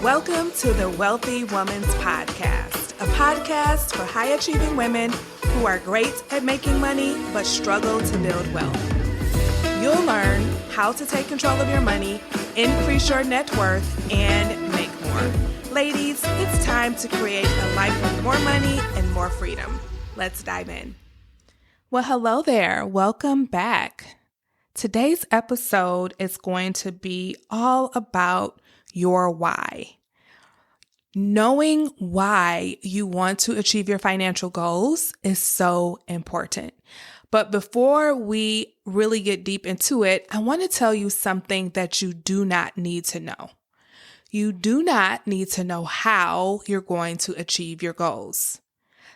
Welcome to the Wealthy Woman's Podcast, a podcast for high-achieving women who are great at making money but struggle to build wealth. You'll learn how to take control of your money, increase your net worth, and make more. Ladies, it's time to create a life with more money and more freedom. Let's dive in. Well, hello there. Welcome back. Today's episode is going to be all about your why. Knowing why you want to achieve your financial goals is so important. But before we really get deep into it, I want to tell you something that you do not need to know. You do not need to know how you're going to achieve your goals.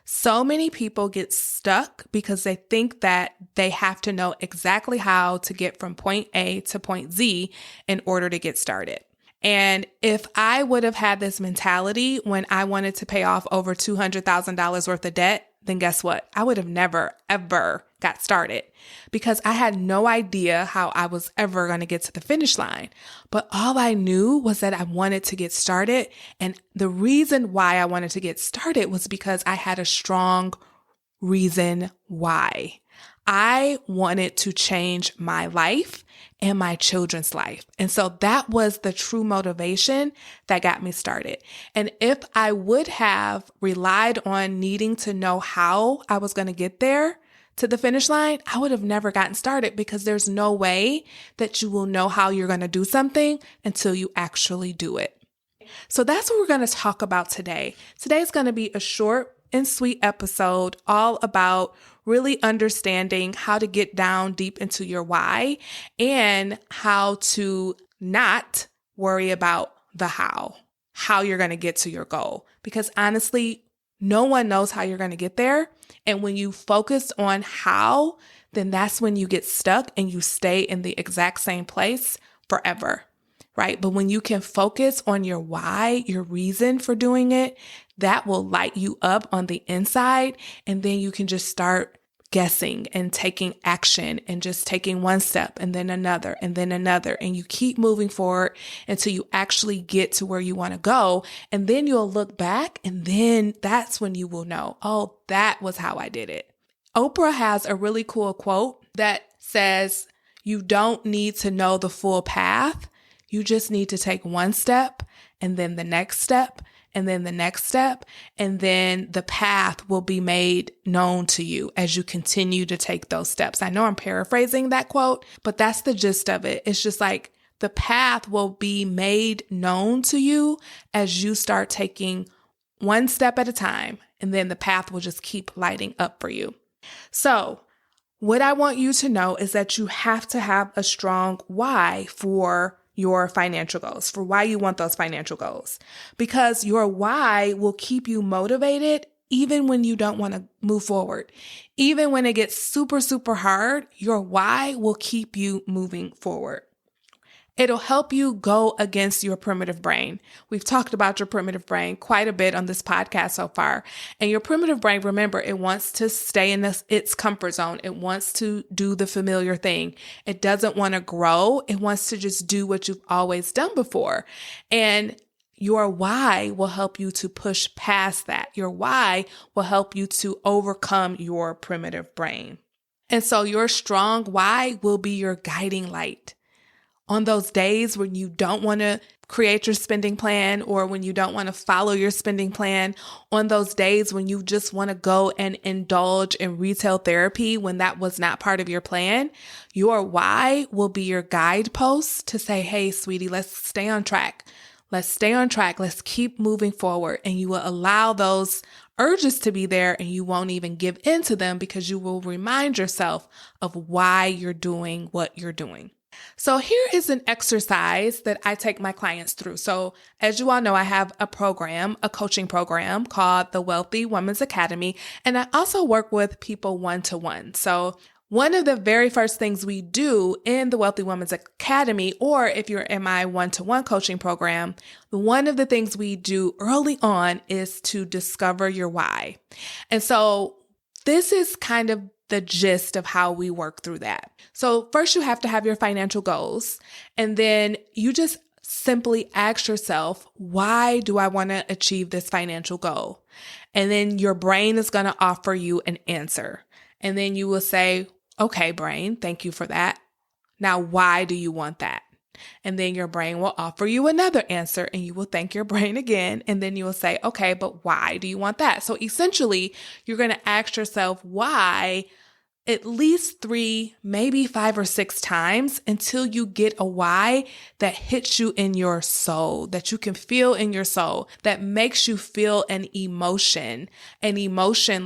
So many people get stuck because they think that they have to know exactly how to get from point A to point Z in order to get started. And if I would have had this mentality when I wanted to pay off over $200,000 worth of debt, then guess what? I would have never, ever got started because I had no idea how I was ever going to get to the finish line. But all I knew was that I wanted to get started. And the reason why I wanted to get started was because I had a strong reason why. I wanted to change my life and my children's life. And so that was the true motivation that got me started. And if I would have relied on needing to know how I was going to get there to the finish line, I would have never gotten started because there's no way that you will know how you're going to do something until you actually do it. So that's what we're going to talk about today. Today's going to be a short and sweet episode all about really understanding how to get down deep into your why and how to not worry about the how you're going to get to your goal. Because honestly, no one knows how you're going to get there. And when you focus on how, then that's when you get stuck and you stay in the exact same place forever, right? But when you can focus on your why, your reason for doing it, that will light you up on the inside. And then you can just start guessing and taking action and just taking one step and then another and then another. And you keep moving forward until you actually get to where you want to go. And then you'll look back and then that's when you will know, oh, that was how I did it. Oprah has a really cool quote that says, you don't need to know the full path. You just need to take one step and then the next step and then the next step, and then the path will be made known to you as you continue to take those steps. I know I'm paraphrasing that quote, but that's the gist of it. It's just like the path will be made known to you as you start taking one step at a time, and then the path will just keep lighting up for you. So what I want you to know is that you have to have a strong why for your financial goals, for why you want those financial goals, because your why will keep you motivated even when you don't want to move forward. Even when it gets super, super hard, your why will keep you moving forward. It'll help you go against your primitive brain. We've talked about your primitive brain quite a bit on this podcast so far. And your primitive brain, remember, it wants to stay in its comfort zone. It wants to do the familiar thing. It doesn't want to grow. It wants to just do what you've always done before. And your why will help you to push past that. Your why will help you to overcome your primitive brain. And so your strong why will be your guiding light. On those days when you don't want to create your spending plan or when you don't want to follow your spending plan, on those days when you just want to go and indulge in retail therapy when that was not part of your plan, your why will be your guidepost to say, hey, sweetie, let's stay on track. Let's stay on track. Let's keep moving forward. And you will allow those urges to be there and you won't even give in to them because you will remind yourself of why you're doing what you're doing. So here is an exercise that I take my clients through. So as you all know, I have a coaching program called the Wealthy Woman's Academy, and I also work with people one-to-one. So one of the very first things we do in the Wealthy Woman's Academy, or if you're in my one-to-one coaching program, one of the things we do early on is to discover your why. And so this is kind of the gist of how we work through that. So first you have to have your financial goals, and then you just simply ask yourself, why do I want to achieve this financial goal? And then your brain is going to offer you an answer. And then you will say, okay, brain, thank you for that. Now, why do you want that? And then your brain will offer you another answer and you will thank your brain again. And then you will say, okay, but why do you want that? So essentially, you're going to ask yourself why at least 3, maybe 5 or 6 times until you get a why that hits you in your soul, that you can feel in your soul, that makes you feel an emotion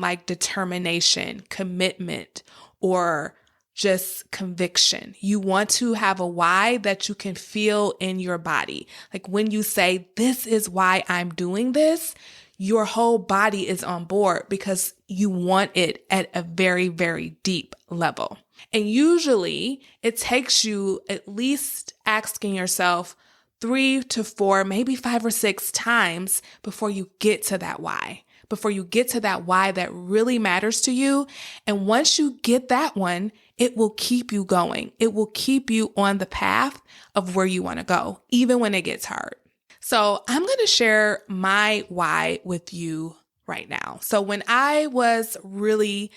like determination, commitment, or just conviction. You want to have a why that you can feel in your body. Like when you say, this is why I'm doing this, your whole body is on board because you want it at a very, very deep level. And usually it takes you at least asking yourself 3 to 4, maybe 5 or 6 times before you get to that why, that really matters to you. And once you get that one, it will keep you going. It will keep you on the path of where you want to go, even when it gets hard. So I'm going to share my why with you right now. So when I was really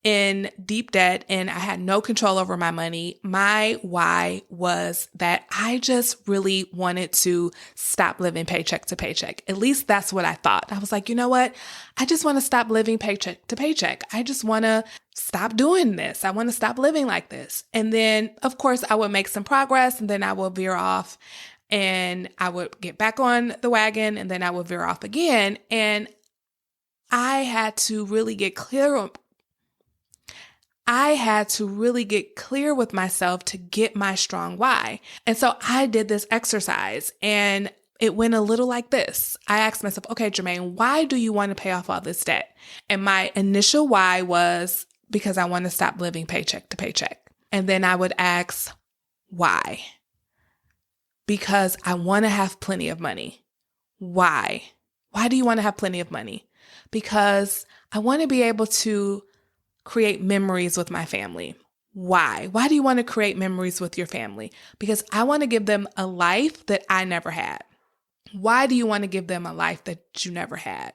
in deep debt and I had no control over my money, my why was that I just really wanted to stop living paycheck to paycheck. At least that's what I thought. I was like, you know what? I just want to stop living paycheck to paycheck. I just want to stop doing this. I want to stop living like this. And then, of course, I would make some progress and then I will veer off and I would get back on the wagon and then I would veer off again. And I had to really get clear with myself to get my strong why. And so I did this exercise and it went a little like this. I asked myself, okay, Jermaine, why do you want to pay off all this debt? And my initial why was because I want to stop living paycheck to paycheck. And then I would ask, why? Because I want to have plenty of money. Why? Why do you want to have plenty of money? Because I want to be able to create memories with my family. Why? Why do you want to create memories with your family? Because I want to give them a life that I never had. Why do you want to give them a life that you never had?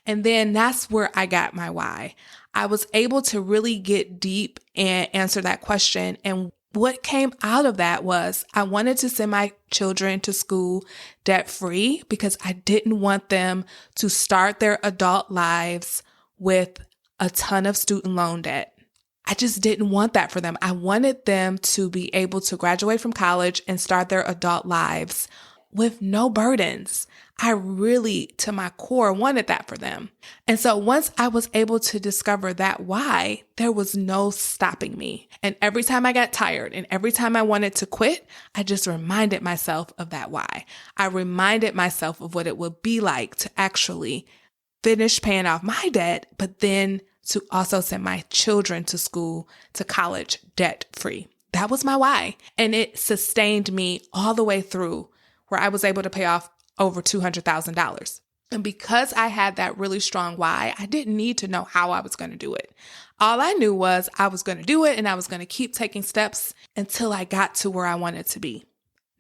And then that's where I got my why. I was able to really get deep and answer that question. And what came out of that was I wanted to send my children to school debt-free because I didn't want them to start their adult lives with a ton of student loan debt. I just didn't want that for them. I wanted them to be able to graduate from college and start their adult lives with no burdens. I really, to my core, wanted that for them. And so once I was able to discover that why, there was no stopping me. And every time I got tired and every time I wanted to quit, I just reminded myself of that why. I reminded myself of what it would be like to actually finish paying off my debt, but then to also send my children to school, to college, debt-free. That was my why. And it sustained me all the way through where I was able to pay off over $200,000. And because I had that really strong why, I didn't need to know how I was going to do it. All I knew was I was going to do it and I was going to keep taking steps until I got to where I wanted to be.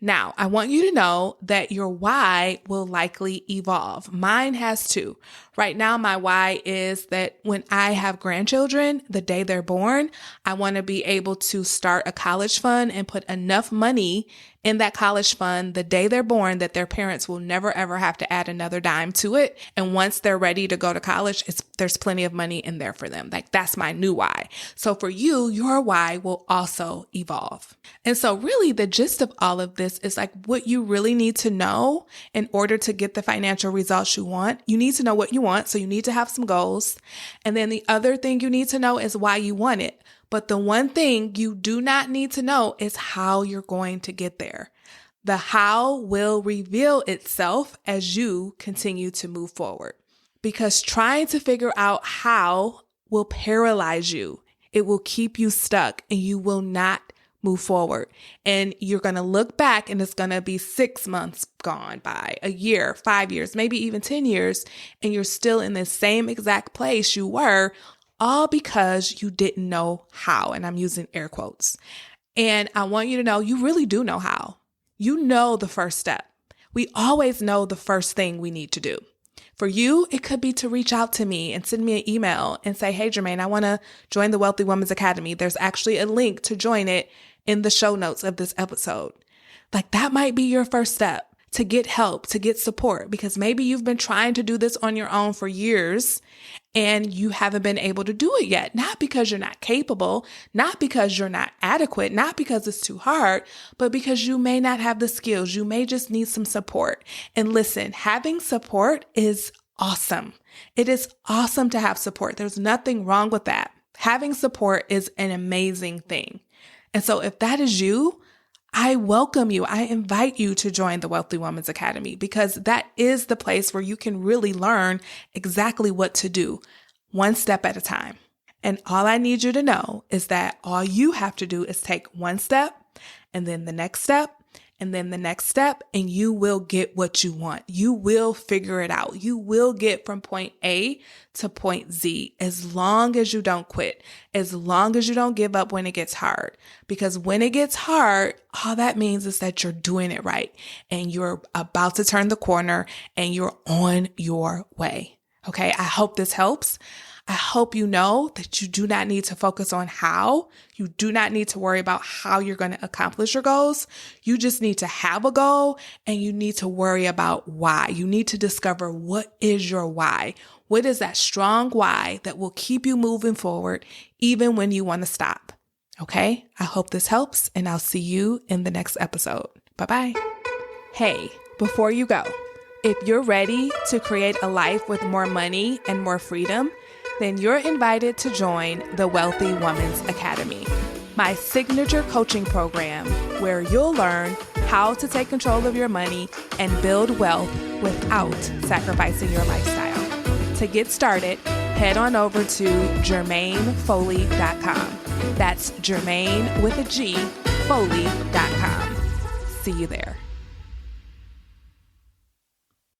Now, I want you to know that your why will likely evolve. Mine has too. Right now, my why is that when I have grandchildren, the day they're born, I want to be able to start a college fund and put enough money in that college fund the day they're born that their parents will never, ever have to add another dime to it. And once they're ready to go to college, there's plenty of money in there for them. Like that's my new why. So for you, your why will also evolve. And so really the gist of all of this is like what you really need to know in order to get the financial results you want. You need to know what you want. So you need to have some goals. And then the other thing you need to know is why you want it. But the one thing you do not need to know is how you're going to get there. The how will reveal itself as you continue to move forward. Because trying to figure out how will paralyze you. It will keep you stuck and you will not move forward. And you're going to look back and it's going to be 6 months gone by, a year, 5 years, maybe even 10 years. And you're still in the same exact place you were, all because you didn't know how. And I'm using air quotes. And I want you to know you really do know how. You know the first step. We always know the first thing we need to do. For you, it could be to reach out to me and send me an email and say, hey, Jermaine, I want to join the Wealthy Women's Academy. There's actually a link to join it in the show notes of this episode. Like, that might be your first step to get help, to get support, because maybe you've been trying to do this on your own for years and you haven't been able to do it yet. Not because you're not capable, not because you're not adequate, not because it's too hard, but because you may not have the skills. You may just need some support. And listen, having support is awesome. It is awesome to have support. There's nothing wrong with that. Having support is an amazing thing. And so if that is you, I welcome you. I invite you to join the Wealthy Women's Academy, because that is the place where you can really learn exactly what to do, one step at a time. And all I need you to know is that all you have to do is take one step and then the next step and then the next step, and you will get what you want. You will figure it out. You will get from point A to point Z, as long as you don't quit, as long as you don't give up when it gets hard. Because when it gets hard, all that means is that you're doing it right and you're about to turn the corner and you're on your way. Okay, I hope this helps. I hope you know that you do not need to focus on how. You do not need to worry about how you're going to accomplish your goals. You just need to have a goal, and you need to worry about why. You need to discover, what is your why? What is that strong why that will keep you moving forward even when you want to stop? Okay, I hope this helps, and I'll see you in the next episode. Bye-bye. Hey, before you go, if you're ready to create a life with more money and more freedom, then you're invited to join the Wealthy Women's Academy, my signature coaching program where you'll learn how to take control of your money and build wealth without sacrificing your lifestyle. To get started, head on over to JermaineFoley.com. That's Jermaine with a G, Foley.com. See you there.